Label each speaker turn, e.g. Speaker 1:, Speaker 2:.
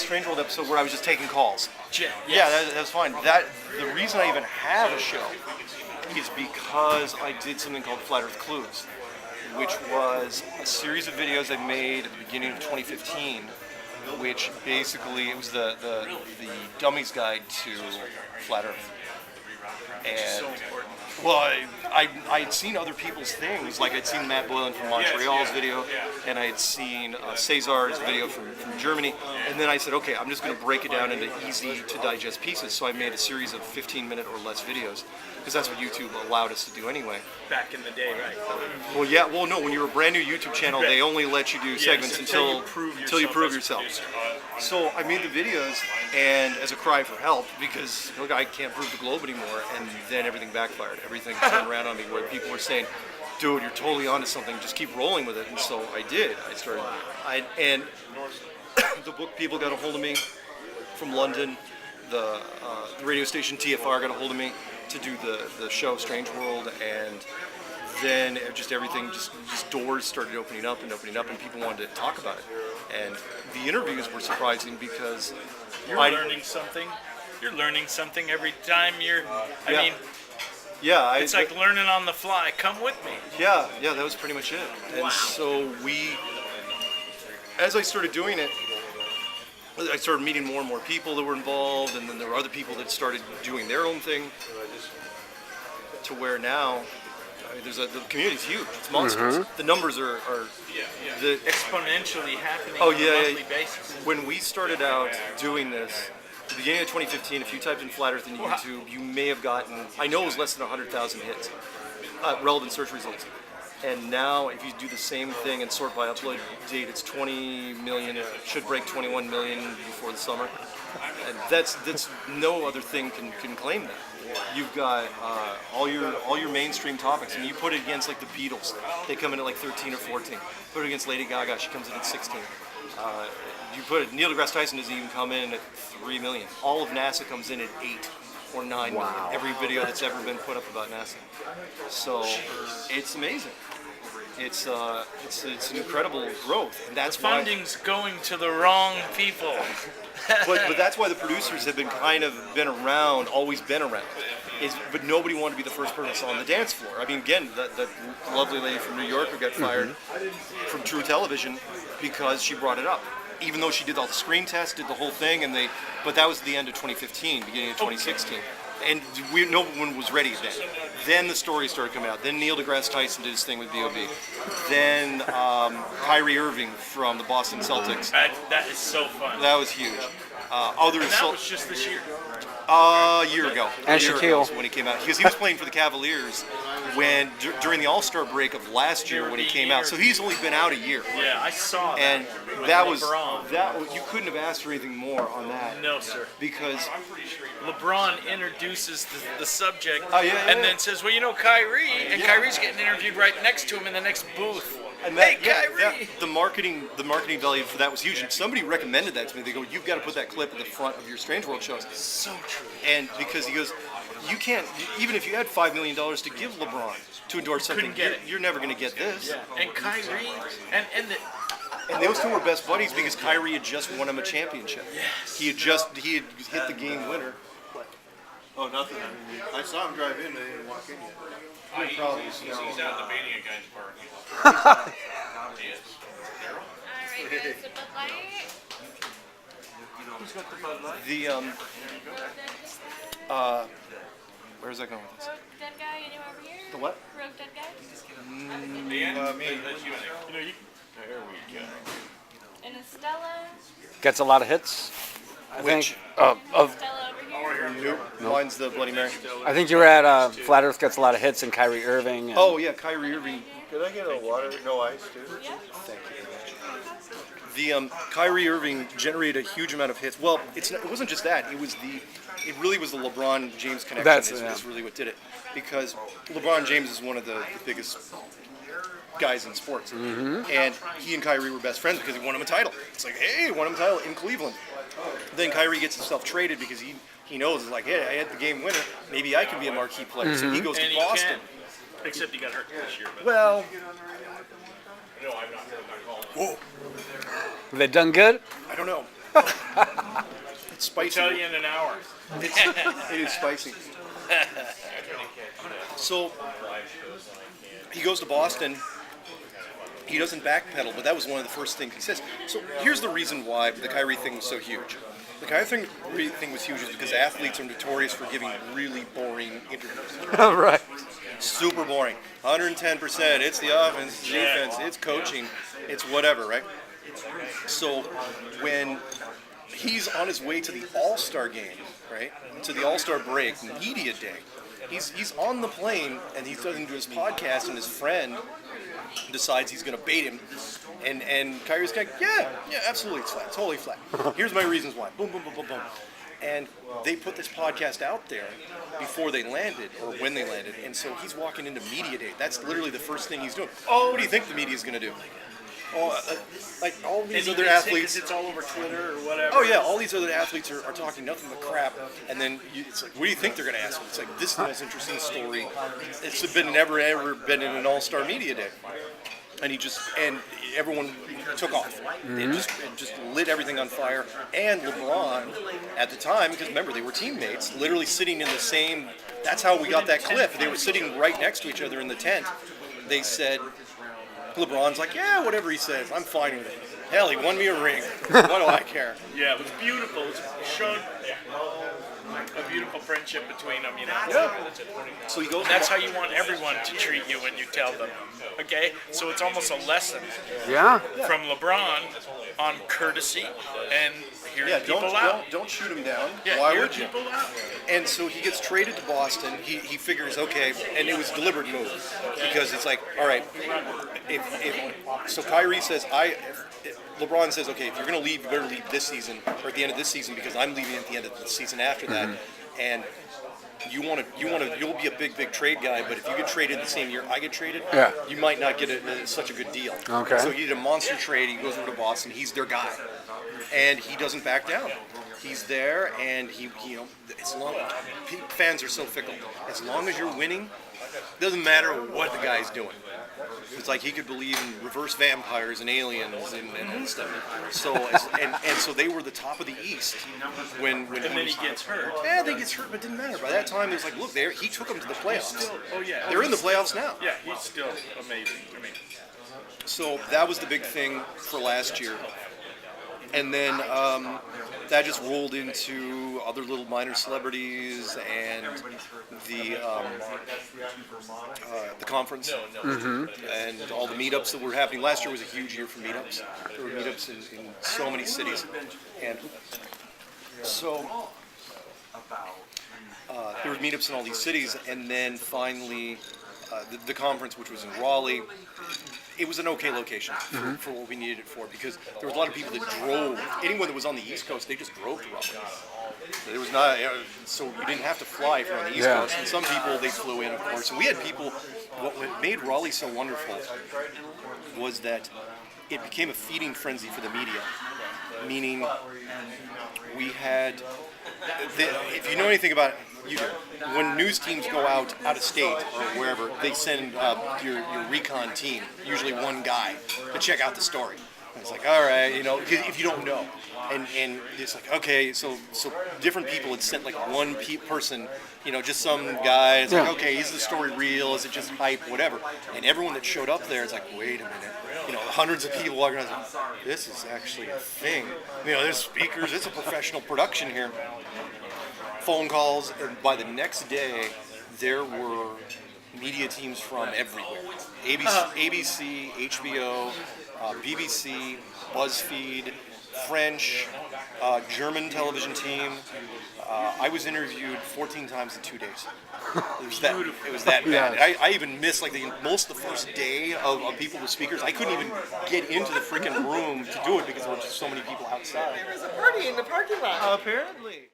Speaker 1: Strange World episode where I was just taking calls.
Speaker 2: Yes.
Speaker 1: Yeah, that's fine. The reason I even have a show is because I did something called Flat Earth Clues, which was a series of videos I made at the beginning of 2015, which basically it was the dummy's guide to Flat Earth. And well, I'd seen other people's things, like I'd seen Matt Boylan from Montreal's video, and I had seen Cesar's video from Germany, and then I said, okay, I'm just going to break it down into easy to digest pieces. So I made a series of 15-minute or less videos, because that's what YouTube allowed us to do anyway.
Speaker 2: Back in the day, right?
Speaker 1: Well, yeah, well, no, when you're a brand new YouTube channel, they only let you do segments until you prove yourself. So I made the videos, and as a cry for help, because look, I can't prove the globe anymore, and then everything backfired. Everything turned around on me, where people were saying, "Dude, you're totally onto something. Just keep rolling with it." And so I did. And the book people got a hold of me from London. The radio station TFR got a hold of me to do the show Strange World, and then everything just doors started opening up, and people wanted to talk about it. And the interviews were surprising because
Speaker 2: you're learning something. You're learning something every time it's like learning on the fly. Come with me.
Speaker 1: Yeah, that was pretty much it. And so as I started doing it, I started meeting more and more people that were involved, and then there were other people that started doing their own thing, to where now the community's huge. It's monstrous. The numbers are
Speaker 2: exponentially happening on a monthly basis.
Speaker 1: When we started out doing this, at the beginning of 2015, if you typed in Flat Earth in YouTube, you may have gotten, I know it was less than 100,000 hits, relevant search results. And now, if you do the same thing and sort by upload date, it's 20 million. It should break 21 million before the summer. And that's no other thing can claim that. You've got all your mainstream topics, and you put it against like the Beatles. They come in at like 13 or 14. Put it against Lady Gaga, she comes in at 16. You put it, Neil deGrasse Tyson doesn't even come in at 3 million. All of NASA comes in at 8 or 9 million. Every video that's ever been put up about NASA. So it's amazing. It's an incredible growth, and that's
Speaker 2: why funding's going to the wrong people.
Speaker 1: but that's why the producers have always been around. But nobody wanted to be the first person on the dance floor. I mean, again, that lovely lady from New York who got fired from True Television because she brought it up. Even though she did all the screen tests, did the whole thing, but that was the end of 2015, beginning of 2016. And no one was ready then. Then the stories started coming out. Then Neil deGrasse Tyson did his thing with B.O.B. Then Kyrie Irving from the Boston Celtics.
Speaker 2: That is so fun.
Speaker 1: That was huge.
Speaker 2: And that was just this year?
Speaker 1: A year ago.
Speaker 3: And Shaquille.
Speaker 1: When he came out. Because he was playing for the Cavaliers during the All-Star break of last year when he came out. So he's only been out a year.
Speaker 2: Yeah, I saw that.
Speaker 1: And you couldn't have asked for anything more on that.
Speaker 2: No, sir.
Speaker 1: Because
Speaker 2: LeBron introduces the subject and then says, well, you know, Kyrie, and Kyrie's getting interviewed right next to him in the next booth.
Speaker 1: And Kyrie! The marketing value for that was huge. And somebody recommended that to me. They go, you've got to put that clip at the front of your Strange World shows.
Speaker 2: So true.
Speaker 1: And because he goes, you can't, even if you had $5 million to give LeBron to endorse something, you're never going to get this.
Speaker 2: Yeah. And Kyrie,
Speaker 1: and those two were best buddies because Kyrie had just won him a championship.
Speaker 2: Yes.
Speaker 1: He had hit the game winner.
Speaker 4: Oh, nothing. I saw him drive in, but he didn't walk in yet.
Speaker 5: He's out in the Mania guy's parking lot.
Speaker 6: Alright, guys, the Bud Light.
Speaker 2: Who's got the Bud Light?
Speaker 1: Where's that going with this?
Speaker 6: Rogue Dead Guy, anyone over here?
Speaker 1: The what?
Speaker 6: Rogue Dead Guy?
Speaker 4: Me.
Speaker 5: There we go.
Speaker 6: And Estella.
Speaker 3: Gets a lot of hits. I think.
Speaker 6: Estella over here.
Speaker 1: Mine's the Bloody Mary.
Speaker 3: I think you were at Flat Earth gets a lot of hits, and Kyrie Irving. And
Speaker 1: Oh yeah, Kyrie Irving.
Speaker 4: Could I get a water? No ice, too?
Speaker 6: Yeah.
Speaker 1: Thank you very much. The Kyrie Irving generated a huge amount of hits. Well, it wasn't just that. It really was the LeBron James connection. Is really what did it, because LeBron James is one of the biggest guys in sports, and he and Kyrie were best friends because he won him a title. It's like, hey, won him a title in Cleveland. Then Kyrie gets himself traded because he knows, it's like, hey, I had the game winner. Maybe I can be a marquee player. So he goes to Boston.
Speaker 2: Except he got hurt this year. But
Speaker 1: Well,
Speaker 5: No, I'm not calling.
Speaker 1: whoa,
Speaker 3: Have they done good?
Speaker 1: I don't know. It's spicy.
Speaker 2: Tell you in an hour.
Speaker 1: It is spicy. So he goes to Boston. He doesn't backpedal, but that was one of the first things he says. So here's the reason why the Kyrie thing was so huge. The Kyrie thing was huge is because athletes are notorious for giving really boring interviews.
Speaker 3: Right.
Speaker 1: Super boring. 110%. It's the offense, it's the defense, it's coaching, it's whatever, right? So when he's on his way to the All-Star game, right? To the All-Star break, media day. He's on the plane and he's listening to his podcast and his friend decides he's going to bait him. And Kyrie's like, yeah, absolutely, it's flat, totally flat. Here's my reasons why. Boom, boom, boom, boom, boom. And they put this podcast out there before they landed, or when they landed, and so he's walking into media day. That's literally the first thing he's doing. Oh, what do you think the media's going to do? Oh, like all these other athletes.
Speaker 2: It's all over Twitter or whatever.
Speaker 1: Oh yeah, all these other athletes are talking nothing but crap, and then it's like, what do you think they're going to ask them? It's like, this is the most interesting story. It's been never ever been in an all-star media day. And everyone took off. It just lit everything on fire. And LeBron, at the time, because remember, they were teammates, literally sitting in the same, that's how we got that clip. They were sitting right next to each other in the tent. They said, LeBron's like, yeah, whatever he says, I'm fine with it. Hell, he won me a ring. What do I care?
Speaker 2: Yeah, it was beautiful. It showed a beautiful friendship between them, you know.
Speaker 1: Yeah. So he goes.
Speaker 2: And that's how you want everyone to treat you when you tell them. Okay? So it's almost a lesson
Speaker 3: Yeah.
Speaker 2: from LeBron on courtesy and hearing people out.
Speaker 1: Don't shoot him down.
Speaker 2: Yeah,
Speaker 1: Why
Speaker 2: hear
Speaker 1: would you?
Speaker 2: people out.
Speaker 1: And so he gets traded to Boston. He figures, okay, and it was a deliberate move because it's like, all right, so Kyrie says, LeBron says, okay, if you're going to leave, you better leave this season or at the end of this season because I'm leaving at the end of the season after that, and you'll be a big trade guy, but if you get traded the same year I get traded, you might not get such a good deal.
Speaker 3: Okay.
Speaker 1: So he did a monster trade. He goes over to Boston. He's their guy, and he doesn't back down. He's there, and as long fans are so fickle. As long as you're winning, doesn't matter what the guy's doing. It's like he could believe in reverse vampires and aliens and stuff. So so they were the top of the East when
Speaker 2: And then he gets hurt.
Speaker 1: Yeah, they gets hurt, but it didn't matter. By that time, it was like, look, he took them to the playoffs.
Speaker 2: Oh yeah.
Speaker 1: They're in the playoffs now.
Speaker 2: Yeah, he's still amazing. I mean,
Speaker 1: So that was the big thing for last year. And then that just rolled into other little minor celebrities and the conference and all the meetups that were happening. Last year was a huge year for meetups. There were meetups in so many cities. And so there were meetups in all these cities. And then finally the conference, which was in Raleigh, it was an okay location for what we needed it for because there was a lot of people that drove. Anyone that was on the East Coast, they just drove to Raleigh. There was not, so you didn't have to fly if you're on the East Coast. And some people, they flew in, of course. And we had people, what made Raleigh so wonderful was that it became a feeding frenzy for the media. Meaning, we had, if you know anything about it, when news teams go out of state or wherever, they send your recon team, usually one guy, to check out the story. And it's like, all right, if you don't know, and it's like, okay, so different people had sent like one person, just some guy. It's like, okay, is the story real? Is it just hype? Whatever. And everyone that showed up there, it's like, wait a minute, hundreds of people walking around. Like, this is actually a thing. There's speakers. It's a professional production here. Phone calls, and by the next day, there were media teams from everywhere. ABC, HBO, BBC, BuzzFeed, French, German television team. I was interviewed 14 times in 2 days. It was that bad. I even missed most of the first day of people with speakers. I couldn't even get into the freaking room to do it because there were just so many people outside.
Speaker 7: There was a party in the parking lot.
Speaker 1: Apparently.